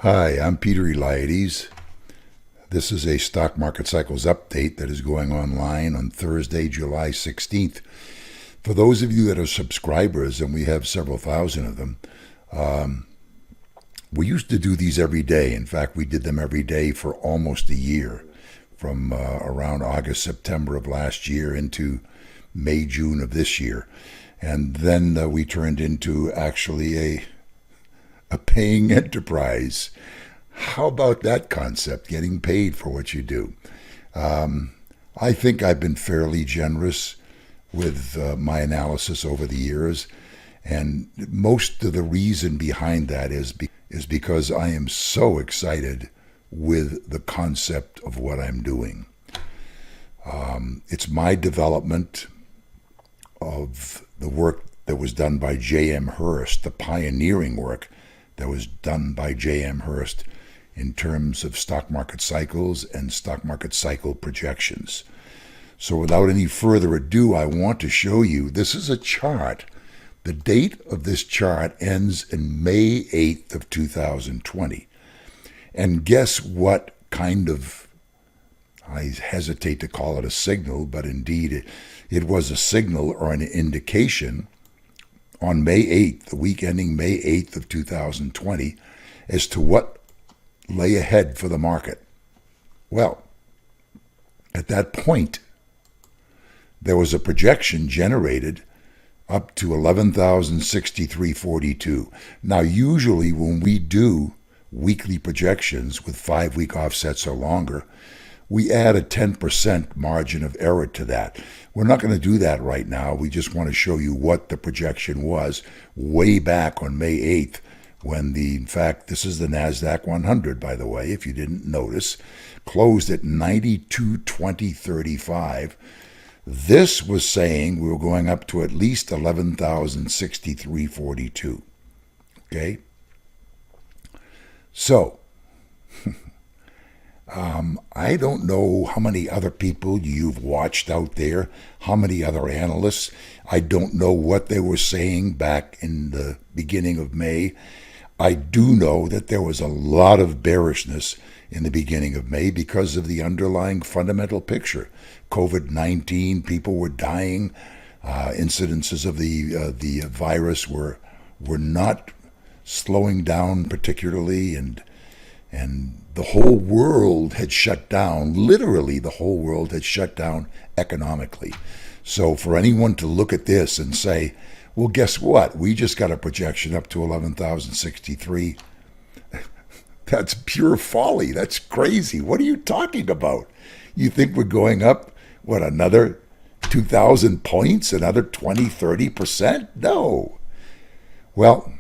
Hi, I'm Peter Eliades. This is a stock market cycles update that is going online on Thursday, July 16th. For those of you that are subscribers, and we have several thousand of them, we used to do these every day. In fact, we did them every day for almost a year, from around August, September of last year into May, June of this year. And then we turned into actually a paying enterprise. How about that concept, getting paid for what you do? I think I've been fairly generous with my analysis over the years, and most of the reason behind that is because I am so excited with the concept of what I'm doing. It's my development of the work that was done by J.M. Hurst, the pioneering work that was done by J.M. Hurst in terms of stock market cycles and stock market cycle projections. So without any further ado, I want to show you, this is a chart. The date of this chart ends in May 8th of 2020. And guess what kind of, I hesitate to call it a signal, but indeed it was a signal or an indication on May 8th, the week ending May 8th of 2020, as to what lay ahead for the market. Well, at that point, there was a projection generated up to 11,063.42. Now, usually when we do weekly projections with 5-week offsets or longer, we add a 10% margin of error to that. We're not going to do that right now. We just want to show you what the projection was way back on May 8th when in fact, this is the NASDAQ 100, by the way, if you didn't notice, closed at 92.20.35. This was saying we were going up to at least 11,063.42. Okay? So, I don't know how many other people you've watched out there, how many other analysts. I don't know what they were saying back in the beginning of May. I do know that there was a lot of bearishness in the beginning of May because of the underlying fundamental picture. COVID-19, people were dying, incidences of the virus were not slowing down particularly, and the whole world had shut down. Literally, the whole world had shut down economically. So for anyone to look at this and say, well, guess what? We just got a projection up to 11,063. That's pure folly. That's crazy. What are you talking about? You think we're going up, what, another 2,000 points, another 20, 30%? No. Well,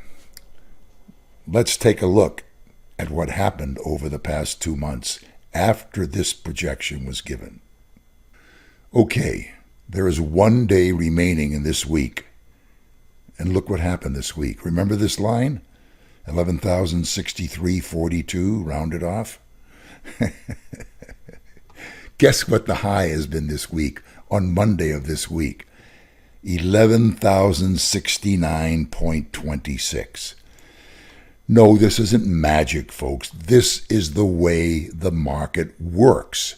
let's take a look at what happened over the past 2 months after this projection was given. Okay, there is 1 day remaining in this week. And look what happened this week. Remember this line? 11,063.42 rounded off. Guess what the high has been this week on Monday of this week? 11,069.26. No, this isn't magic, folks. This is the way the market works.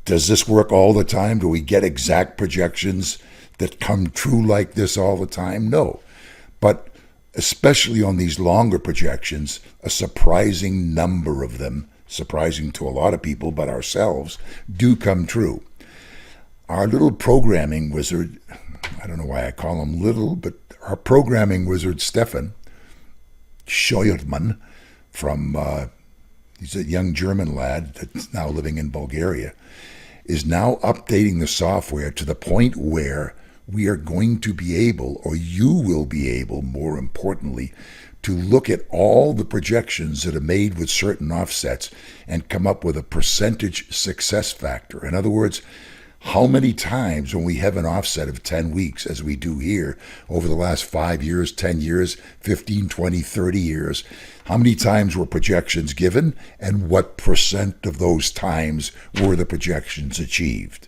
Does this work all the time? Do we get exact projections that come true like this all the time? No. But especially on these longer projections, a surprising number of them, surprising to a lot of people but ourselves, do come true. Our little programming wizard, I don't know why I call him little, but our programming wizard, Stefan Scheuermann, he's a young German lad that's now living in Bulgaria, is now updating the software to the point where we are going to be able, or you will be able, more importantly, to look at all the projections that are made with certain offsets and come up with a percentage success factor. In other words, how many times when we have an offset of 10 weeks, as we do here, over the last 5 years, 10 years, 15, 20, 30 years, how many times were projections given, and what percent of those times were the projections achieved?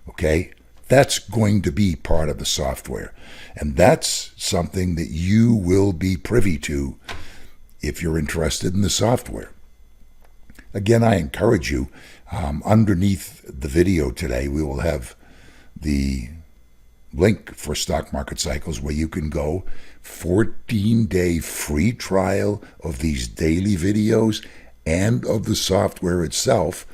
Okay? That's going to be part of the software. And that's something that you will be privy to if you're interested in the software. Again, I encourage you, underneath the video today, we will have the link for Stock Market Cycles where you can go 14-day free trial of these daily videos and of the software itself.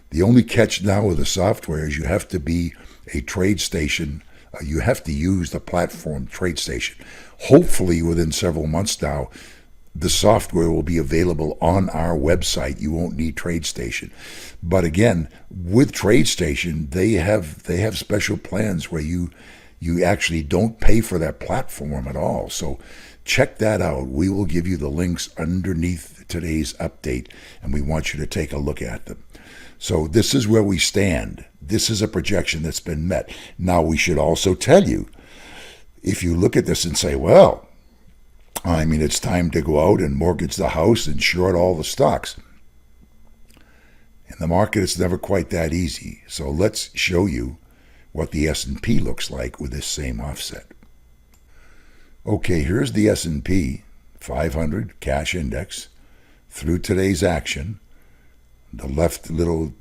The only catch now with the software is you have to be a TradeStation. You have to use the platform TradeStation. Hopefully within several months now, the software will be available on our website. You won't need TradeStation. But again, with TradeStation, they have special plans where you actually don't pay for that platform at all. So check that out. We will give you the links underneath today's update, and we want you to take a look at them. So this is where we stand. This is a projection that's been met. Now, we should also tell you, if you look at this and say, well, I mean, it's time to go out and mortgage the house and short all the stocks. In the market, it's never quite that easy. So let's show you what the S&P looks like with this same offset. Okay, here's the S&P 500 cash index through today's action. The left little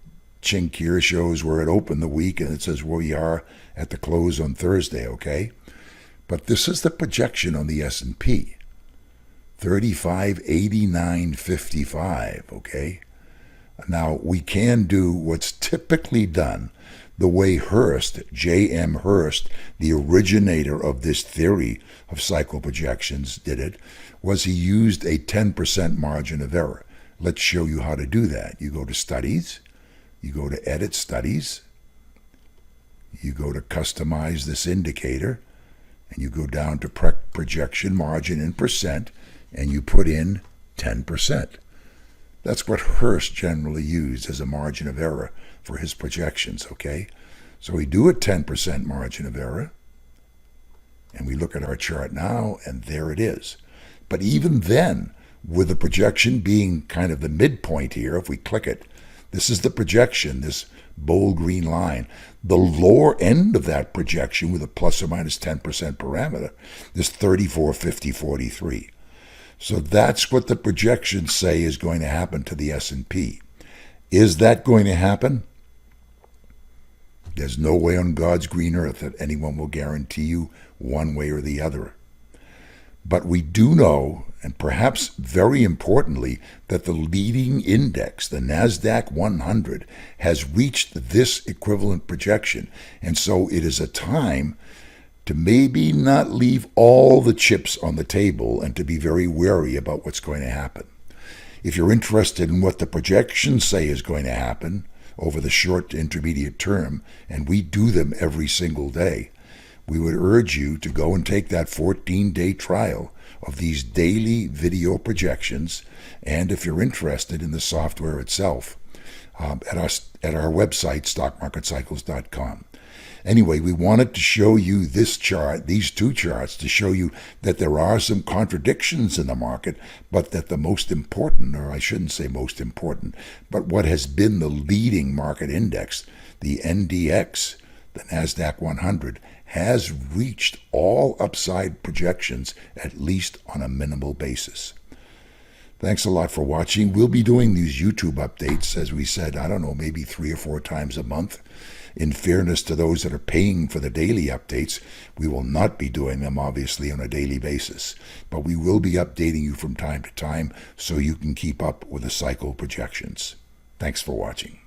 chink here shows where it opened the week, and it says where we are at the close on Thursday, okay? But this is the projection on the S&P. 3589.55, okay? Now, we can do what's typically done the way Hurst, J.M. Hurst, the originator of this theory of cycle projections, did it, was he used a 10% margin of error. Let's show you how to do that. You go to Studies, you go to Edit Studies, you go to Customize this indicator, and you go down to Projection Margin in percent, and you put in 10%. That's what Hurst generally used as a margin of error for his projections, okay? So we do a 10% margin of error, and we look at our chart now, and there it is. But even then, with the projection being kind of the midpoint here, if we click it, this is the projection, this bold green line. The lower end of that projection with a plus or minus 10% parameter is 34.50.43. So that's what the projections say is going to happen to the S&P. Is that going to happen? There's no way on God's green earth that anyone will guarantee you one way or the other. But we do know, and perhaps very importantly, that the leading index, the NASDAQ 100, has reached this equivalent projection. And so it is a time to maybe not leave all the chips on the table and to be very wary about what's going to happen. If you're interested in what the projections say is going to happen over the short to intermediate term, and we do them every single day, we would urge you to go and take that 14-day trial of these daily video projections, and if you're interested in the software itself, at our website, StockMarketCycles.com. Anyway, we wanted to show you this chart, these two charts, to show you that there are some contradictions in the market, but that the most important, or I shouldn't say most important, but what has been the leading market index, the NDX, the NASDAQ 100, has reached all upside projections, at least on a minimal basis. Thanks a lot for watching. We'll be doing these YouTube updates, as we said, I don't know, maybe 3 or 4 times a month. In fairness to those that are paying for the daily updates, we will not be doing them, obviously, on a daily basis. But we will be updating you from time to time so you can keep up with the cycle projections. Thanks for watching.